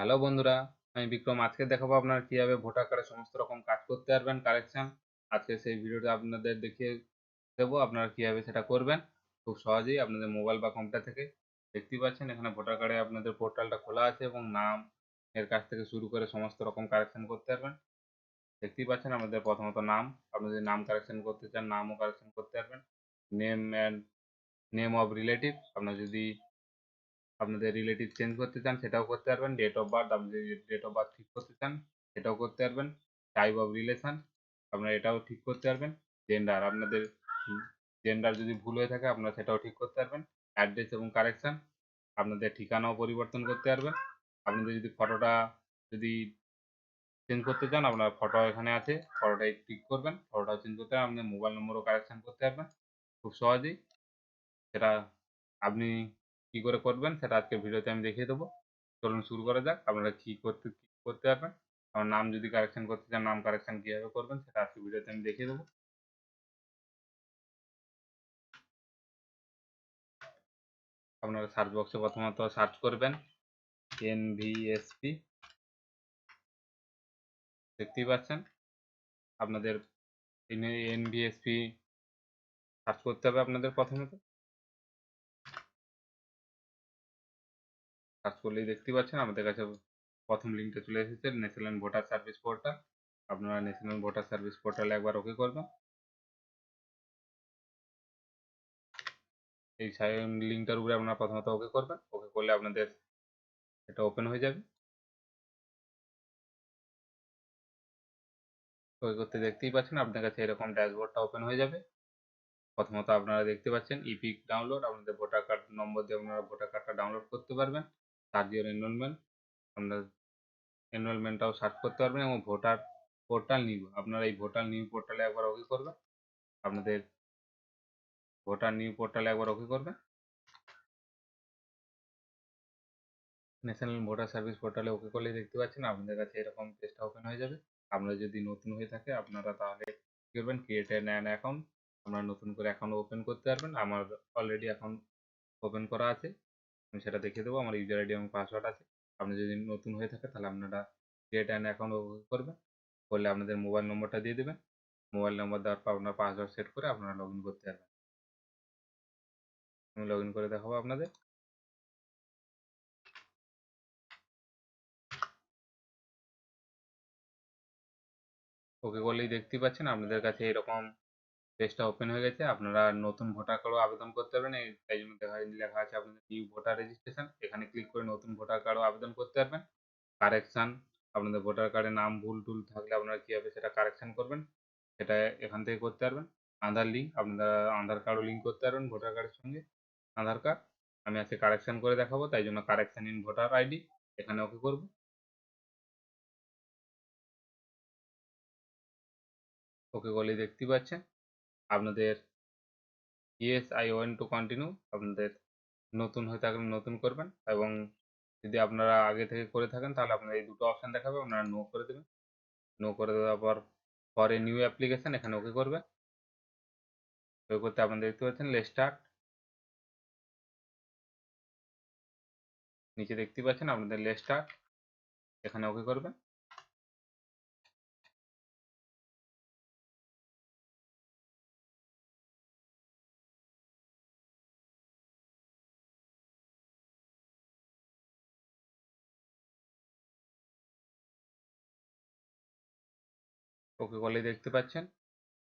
Hello বন্ধুরা, আমি বিক্রম। আজকে দেখাবো আপনারা কিভাবে ভোটার কার্ডের সমস্ত রকম কাজ করতে পারবেন, কারেকশন। আজকে সেই ভিডিওটা আপনাদের দেখিয়ে দেবো আপনারা কিভাবে সেটা করবেন খুব সহজেই আপনাদের মোবাইল বা কম্পিউটার থেকে। দেখতেই পাচ্ছেন এখানে ভোটার কার্ডে আপনাদের পোর্টালটা খোলা আছে এবং নাম এর কাছ থেকে শুরু করে সমস্ত রকম কারেকশন করতে পারবেন। দেখতেই পাচ্ছেন আমাদের প্রথমত নাম। আপনি যদি নাম কারেকশন করতে চান নামও কারেকশন করতে পারবেন। Name and name of relative, আপনার যদি আপনাদের রিলেটিভ চেঞ্জ করতে চান সেটাও করতে পারবেন। ডেট অফ বার্থ, আপনি যদি ডেট অফ বার্থ ঠিক করতে চান সেটাও করতে পারবেন। টাইপ অফ রিলেশন আপনারা এটাও ঠিক করতে পারবেন। জেন্ডার, আপনাদের জেন্ডার যদি ভুল হয়ে থাকে আপনারা সেটাও ঠিক করতে পারবেন। অ্যাড্রেস এবং কারেকশন, আপনাদের ঠিকানাও পরিবর্তন করতে পারবেন। আপনাদের যদি ফটোটা যদি চেঞ্জ করতে চান আপনার ফটো এখানে আছে, ফটোটাই ক্লিক করবেন। ফটোটা চেঞ্জ করতে আপনার মোবাইল নম্বরও কারেকশন করতে পারবেন খুব সহজেই। সেটা আপনি কি করে করবেন সেটা আজকের ভিডিওতে আমি দেখিয়ে দেবো। চলুন শুরু করা যাক। আপনারা কি করতে পারবেন। আমার নাম যদি কারেকশন করতে চান নাম কারেকশন কিভাবে করবেন সেটা আজকের ভিডিওতে আমি দেখিয়ে দেবো। আপনারা সার্চ বক্সে প্রথমত সার্চ করবেন এনভিএসপি। দেখতেই পাচ্ছেন আপনাদের এনভিএসপি সার্চ করতে হবে আপনাদের। প্রথমত সার্চ করলেই দেখতে পাচ্ছেন আমাদের কাছে প্রথম লিঙ্কটা চলে এসেছে, ন্যাশনাল ভোটার সার্ভিস পোর্টাল। আপনারা ন্যাশনাল ভোটার সার্ভিস পোর্টালে একবার ওকে করবেন। এই লিঙ্কটার উপরে আপনারা প্রথমত ওকে করবেন। ওকে করলে আপনাদের এটা ওপেন হয়ে যাবে। ওকে করতে দেখতেই পাচ্ছেন আপনার কাছে এরকম ড্যাশবোর্ডটা ওপেন হয়ে যাবে। প্রথমত আপনারা দেখতে পাচ্ছেন ইপিক ডাউনলোড, আপনাদের ভোটার কার্ড নম্বর দিয়ে আপনারা ভোটার কার্ডটা ডাউনলোড করতে পারবেন। সার্চ ইওর এনরোলমেন্ট, আপনার এনরোলমেন্টটাও সার্চ করতে পারবেন। এবং ভোটার পোর্টাল নিউ, আপনারা এই ভোটার নিউ পোর্টালে একবার ওকে করবেন। আপনাদের ভোটার নিউ পোর্টালে একবার ওকে করবেন। ন্যাশনাল ভোটার সার্ভিস পোর্টালে ওকে করলে দেখতে পাচ্ছেন আপনাদের কাছে এরকম পেজটা ওপেন হয়ে যাবে। আপনারা যদি নতুন হয়ে থাকে আপনারা তাহলে কি করবেন, ক্রিয়েট অ্যান অ্যাকাউন্ট, আপনারা নতুন করে অ্যাকাউন্ট ওপেন করতে পারবেন। আমার অলরেডি অ্যাকাউন্ট ওপেন করা আছে, আমি সেটা দেখিয়ে দেবো। আমার ইউজার আইডি এবং পাসওয়ার্ড আছে। আপনি যদি নতুন হয়ে থাকে তাহলে আপনারা ক্রিয়েট অ্যান অ্যাকাউন্ট ওপেন করবেন। করলে আপনাদের মোবাইল নম্বরটা দিয়ে দেবেন। মোবাইল নম্বর দেওয়ার পর আপনার পাসওয়ার্ড সেট করে আপনারা লগ ইন করতে পারবেন। আমি লগ ইন করে দেখাবো আপনাদের। ওকে করলেই দেখতেই পাচ্ছেন আপনাদের কাছে এরকম পেজটা ওপেন হয়ে গেছে। আপনারা নতুন ভোটার কার্ডও আবেদন করতে পারবেন। তাই জন্য লেখা আছে আপনাদের নিউ ভোটার রেজিস্ট্রেশন, এখানে ক্লিক করে নতুন ভোটার কার্ডও আবেদন করতে পারবেন। কারেকশান, আপনাদের ভোটার কার্ডে নাম ভুল টুল থাকলে আপনারা কীভাবে সেটা কারেকশান করবেন সেটা এখান থেকে করতে পারবেন। আধার লিঙ্ক, আপনারা আধার কার্ডও লিঙ্ক করতে পারবেন ভোটার কার্ডের সঙ্গে। আধার কার্ড আমি আজকে কারেকশান করে দেখাবো, তাই জন্য কারেকশান ইন ভোটার আইডি এখানে ওকে করব। ওকে করলেই দেখতেই পাচ্ছেন আপনাদের yes I want to continue, আপনাদের নতুন হয়ে থাকলে নতুন করবেন। এবং যদি আপনারা আগে থেকে করে থাকেন তাহলে আপনার এই দুটো অপশান দেখাবে, আপনারা নো করে দেবেন। নো করে দেওয়ার পর পরে নিউ অ্যাপ্লিকেশান এখানে ওকে করবে। ওকে করতে আপনারা দেখতে পাচ্ছেন লেট স্টার্ট, নিচে দেখতে পাচ্ছেন আপনাদের লেট স্টার্ট, এখানে ওকে করবেন। ওকে করলে দেখতে পাচ্ছেন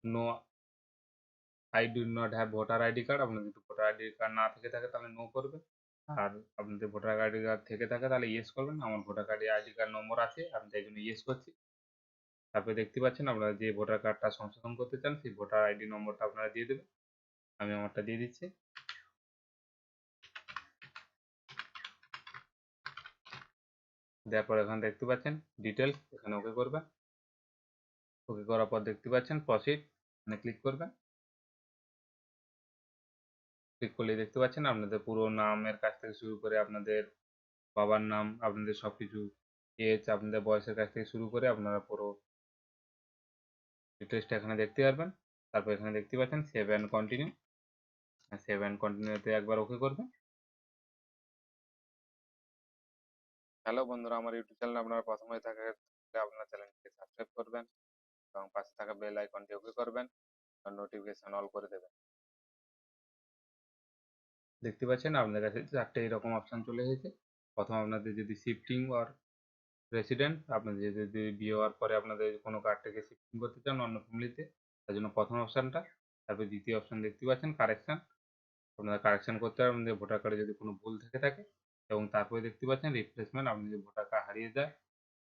no I do not have voter ID card, আপনার যদি ভোটার আইডি কার্ড না থেকে থাকে তাহলে নো করবে। আর আপনাদের ভোটার আইডি কার্ড থেকে থাকে তাহলে ইয়েস করবেন। আমার ভোটার কার্ডে আইডি কার্ড নম্বর আছে, আমি তাই জন্য ইয়েস করছি। তারপরে দেখতে পাচ্ছেন আপনারা যে ভোটার কার্ডটা সংশোধন করতে চান সেই ভোটার আইডি নম্বরটা আপনারা দিয়ে দেবেন। আমি আমারটা দিয়ে দিচ্ছি। দেওয়ার পর এখানে দেখতে পাচ্ছেন ডিটেলস, এখানে ওকে করবেন। ওকে করার পর দেখতে পাচ্ছেন প্রসিড, এখানে ক্লিক করবেন। ক্লিক করলে দেখতে পাচ্ছেন আপনাদের পুরো নামের কাছ থেকে শুরু করে আপনাদের বাবার নাম, আপনাদের সব কিছু এজ, আপনাদের বয়সের কাছ থেকে শুরু করে আপনারা পুরো ডিটেলসটা এখানে দেখতে পারবেন। তারপর এখানে দেখতে পাচ্ছেন save and continue, save and কন্টিনিউতে একবার ওকে করবেন। হ্যালো বন্ধুরা, আমার ইউটিউব চ্যানেলে আপনারা প্রথম হয়ে থাকলে আপনার চ্যানেলটিকে সাবস্ক্রাইব করবেন এবং পাশে থাকা বেল আইকনটি ওকে করবেন আর নোটিফিকেশন অল করে দেবেন। দেখতে পাচ্ছেন আপনাদের কাছে চারটে এরকম অপশন চলে এসেছে। প্রথম আপনাদের যদি শিফটিং অর রেসিডেন্ট, আপনাদের যদি বিয়ে হওয়ার পরে আপনাদের কোনো কার্ডটাকে শিফটিং করতে চান অন্য ফ্যামিলিতে, তার জন্য প্রথম অপশনটা। তারপর দ্বিতীয় অপশন দেখতে পাচ্ছেন কারেকশন, আপনারা কারেকশন করতে পারবেন যে ভোটার কার্ডে যদি কোনো ভুল থেকে থাকে। এবং তারপরে দেখতে পাচ্ছেন রিপ্লেসমেন্ট, আপনি যদি ভোটার কার্ড হারিয়ে যায়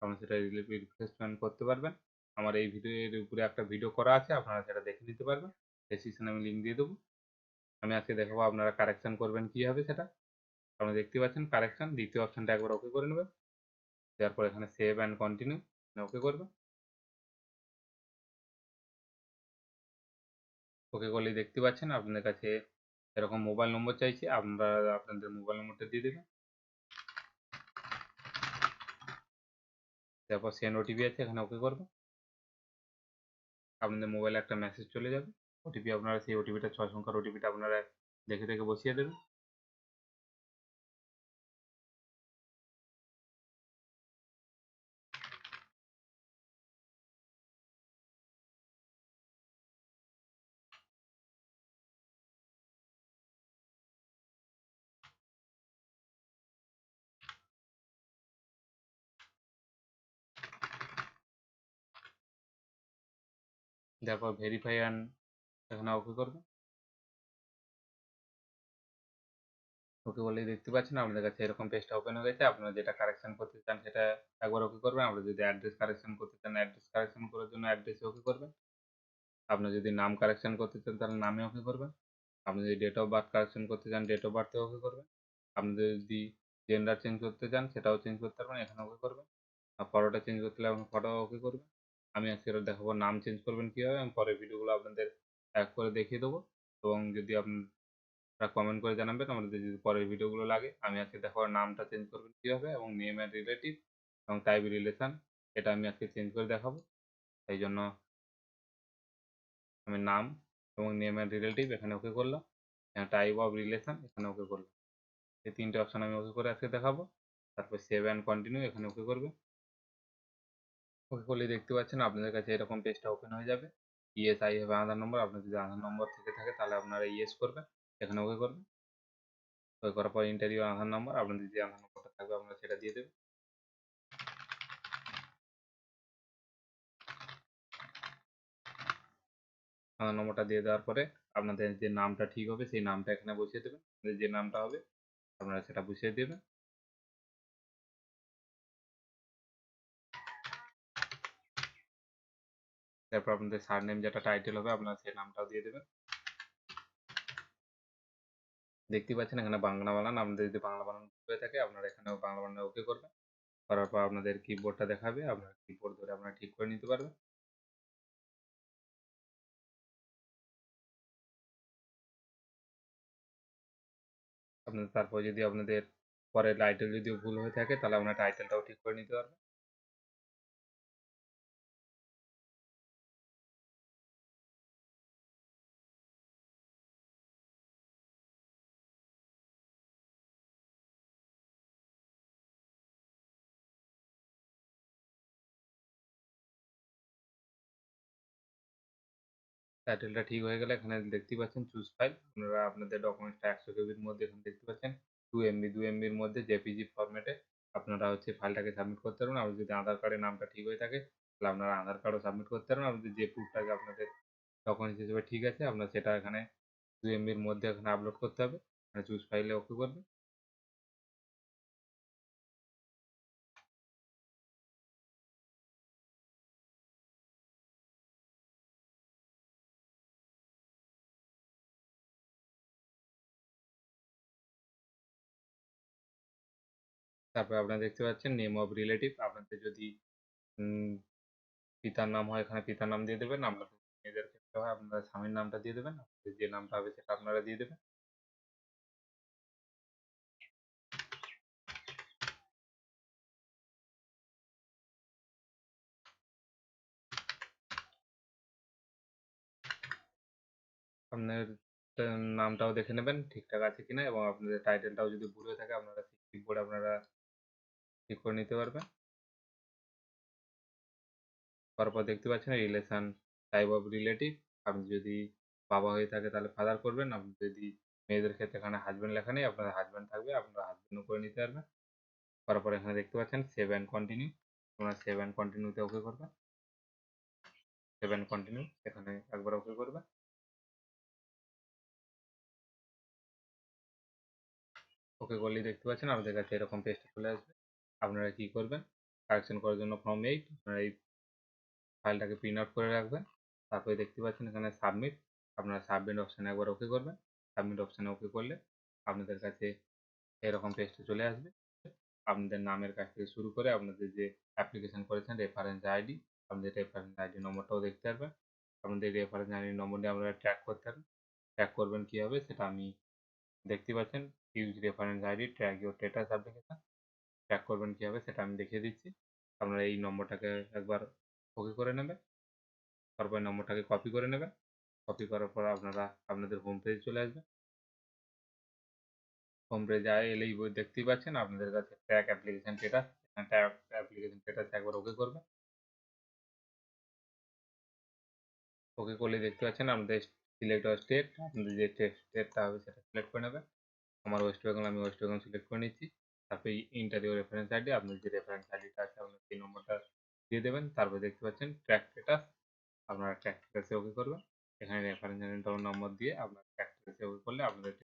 আপনি সেটা রিপ্লেসমেন্ট করতে পারবেন। আমার এই ভিডিওর উপরে একটা ভিডিও করা আছে, আপনারা সেটা দেখে নিতে পারবেন। ডেসক্রিপশনে আমি লিঙ্ক দিয়ে দেবো। আমি আজকে দেখাবো আপনারা কারেকশন করবেন কীভাবে সেটা। আপনারা দেখতে পাচ্ছেন কারেকশন, দ্বিতীয় অপশনটা একবার ওকে করে নেবেন। তারপর এখানে সেভ অ্যান্ড কন্টিনিউ ওকে করবেন। ওকে করলেই দেখতে পাচ্ছেন আপনাদের কাছে এরকম মোবাইল নম্বর চাইছে, আপনারা আপনাদের মোবাইল নম্বরটা দিয়ে দেবেন। তারপর সেন্ড ওটিপি আছে, এখানে ওকে করবেন। আপনাদের মোবাইলে একটা মেসেজ চলে যাবে ওটিপি, আপনারা সেই ওটিপিটা 6 সংখ্যার ওটিপিটা আপনারা দেখে দেখে বসিয়ে দেবেন। তারপর ভেরিফাই অ্যান্ড এখানে ওকে করবেন। ওকে বলেই দেখতে পাচ্ছেন আপনাদের কাছে এরকম পেজটা ওপেন হয়ে গেছে। আপনারা যেটা কারেকশন করতে চান সেটা একবার ওকে করবেন। আপনারা যদি অ্যাড্রেস কারেকশন করতে চান অ্যাড্রেস কারেকশন করার জন্য অ্যাড্রেসে ওকে করবেন। আপনি যদি নাম কারেকশন করতে চান তাহলে নামে ওকে করবেন। আপনি যদি ডেট অফ বার্থ কারেকশন করতে চান ডেট অফ বার্থে ওকে করবেন। আপনি যদি জেন্ডার চেঞ্জ করতে চান সেটাও চেঞ্জ করতে পারবেন, এখানে ওকে করবেন। আর ফটোটা চেঞ্জ করতে হলে আপনি ফটো ওকে করবেন। আমি আজকে এটা দেখাবো নাম চেঞ্জ করবেন কীভাবে, আমি পরের ভিডিওগুলো আপনাদের এক করে দেখিয়ে দেবো। এবং যদি আপনারা কমেন্ট করে জানাবেন আমাদের যদি পরের ভিডিওগুলো লাগে। আমি আজকে দেখাবো নামটা চেঞ্জ করবেন কীভাবে এবং নেম অ্যান্ড রিলেটিভ এবং টাইপ রিলেশন, এটা আমি আজকে চেঞ্জ করে দেখাবো। এই জন্য আমি নাম এবং নেম অ্যান্ড রিলেটিভ এখানে ওকে করলাম, টাইপ অফ রিলেশন এখানে ওকে করলাম। এই তিনটে অপশন আমি ওকে করে আজকে দেখাবো। তারপর সেভ অ্যান্ড কন্টিনিউ এখানে ওকে করবে। ওকে করলে দেখতে পাচ্ছেন আপনাদের কাছে এরকম পেজটা ওপেন হয়ে যাবে। ইয়েস আই হ্যাভ আধার নম্বর, আপনার যদি আধার নম্বর থেকে থাকে তাহলে আপনারা ইয়েস করবেন, এখানে ওকে করবেন। ওকে করার পর ইন্টারভিউ আধার নম্বর, আপনাদের যে আধার নম্বরটা থাকবে আপনারা সেটা দিয়ে দেবেন। আধার নম্বরটা দিয়ে দেওয়ার পরে আপনাদের যে নামটা ঠিক হবে সেই নামটা এখানে বসিয়ে দেবেন। আপনাদের যে নামটা হবে আপনারা সেটা বসিয়ে দেবেন। তারপর আপনাদের সারনেম যেটা টাইটেল হবে আপনারা সেই নামটাও দিয়ে দেবেন। দেখতে পাচ্ছেন এখানে বাংলা বানান, আপনাদের যদি বাংলা বানান হয়ে থাকে আপনারা এখানেও বাংলা বানানে ওকে করবেন। করার পর আপনাদের কিবোর্ডটা দেখাবে, আপনারা কিবোর্ড ধরে আপনারা ঠিক করে নিতে পারবেন। আপনাদের তারপর যদি আপনাদের পরের টাইটেল যদি ভুল হয়ে থাকে তাহলে আপনার টাইটেলটাও ঠিক করে নিতে পারবেন। টাইটেলটা ঠিক হয়ে গেলে এখানে দেখতে পাচ্ছেন চুজ ফাইল, আপনারা আপনাদের ডকুমেন্টসটা 100 কেবির মধ্যে এখানে দেখতে পাচ্ছেন 2 MB মধ্যে জেপিজি ফরম্যাটে আপনারা হচ্ছে ফাইলটাকে সাবমিট করতে পারবেন। আর যদি আধার কার্ডের নামটা ঠিক হয়ে থাকে তাহলে আপনারা আধার কার্ডও সাবমিট করতে পারবেন। আর যদি যে প্রুফটাকে আপনাদের ডকুমেন্টস হিসেবে ঠিক আছে আপনার সেটা এখানে 2 MBর মধ্যে এখানে আপলোড করতে হবে, এখানে চুজ ফাইলে ওকে করবেন। তারপরে আপনারা দেখতে পাচ্ছেন নেম অফ রিলেটিভ, আপনাদের যদি উম, পিতার নাম হয় এখানে পিতার নাম দিয়ে দেবেন। আপনাদের মেয়েদের ক্ষেত্রে হয় আপনারা স্বামীর নামটা দিয়ে দেবেন, আপনাদের যে নামটা হবে সেটা আপনারা দিয়ে দেবেন। আপনার নামটাও দেখে নেবেন ঠিকঠাক আছে কিনা এবং আপনাদের টাইটেলটাও যদি ভুল হয়ে থাকে আপনারা কিবোর্ডে আপনারা ঠিক করে নিতে পারবেন। তারপর দেখতে পাচ্ছেন রিলেশন টাইপ অফ রিলেটিভ, আপনি যদি বাবা হয়ে থাকে তাহলে ফাদার করবেন, আপনি যদি মেয়েদের ক্ষেত্রে এখানে হাজব্যান্ড লেখা নেই, আপনার হাজব্যান্ড থাকবে, আপনারা হাজব্যান্ডও করে নিতে পারবেন। তারপর এখানে দেখতে পাচ্ছেন সেভ অ্যান্ড কন্টিনিউ, আপনারা সেভ অ্যান্ড কন্টিনিউতে ওকে করবেন। সেভ অ্যান্ড কন্টিনিউ এখানে একবার ওকে করবেন। ওকে করলেই দেখতে পাচ্ছেন আপনাদের কাছে এরকম পেজটা চলে আসবে। আপনারা কি করবেন, কারেকশন করার জন্য ফর্ম 8 আপনারা এই ফাইলটাকে প্রিন্ট আউট করে রাখবেন। তারপরে দেখতে পাচ্ছেন এখানে সাবমিট, আপনারা সাবমিট অপশানে একবার ওকে করবেন। সাবমিট অপশানে ওকে করলে আপনাদের কাছে এরকম পেজটা চলে আসবে। আপনাদের নামের কাছ থেকে শুরু করে আপনাদের যে অ্যাপ্লিকেশন করেছেন রেফারেন্স আইডি, আপনাদের রেফারেন্স আইডি নম্বরটাও দেখতে পারবেন। আপনাদের রেফারেন্স আইডি নম্বর দিয়ে আপনারা ট্র্যাক করতে পারবেন। ট্র্যাক করবেন কীভাবে সেটা আমি দেখতে পাচ্ছেন, use reference ID track your status application, track করবেন কীভাবে সেটা আমি দেখিয়ে দিচ্ছি। আপনারা এই নম্বরটাকে একবার ওকে করে নেবেন। তারপর নম্বরটাকে কপি করে নেবেন। কপি করার পর আপনারা আপনাদের হোম পেজে চলে আসবেন। হোম পেজে এলেই দেখতেই পাচ্ছেন আপনাদের কাছে track application status, track application status একবার ওকে করবেন। ওকে করলে দেখতে পাচ্ছেন আপনাদের সিলেক্ট অল স্টেট, আপনাদের যে স্টেটটা হবে সেটা সিলেক্ট করে নেবেন। আমার ওয়েস্ট বেঙ্গল, আমি ওয়েস্ট বেঙ্গল সিলেক্ট করে নিচ্ছি। তারপরে ইন্টার ইউর রেফারেন্স আইডি, আপনার যে রেফারেন্স আইডিটা আছে আপনার সেই নম্বরটা দিয়ে দেবেন। তারপরে দেখতে পাচ্ছেন ট্র্যাক স্ট্যাটাস, আপনারা ট্র্যাক স্ট্যাটাসে ওকে করবেন। এখানে রেফারেন্স আইডি নম্বর দিয়ে আপনার ট্র্যাক স্ট্যাটাসে ওকে করলে আপনাদের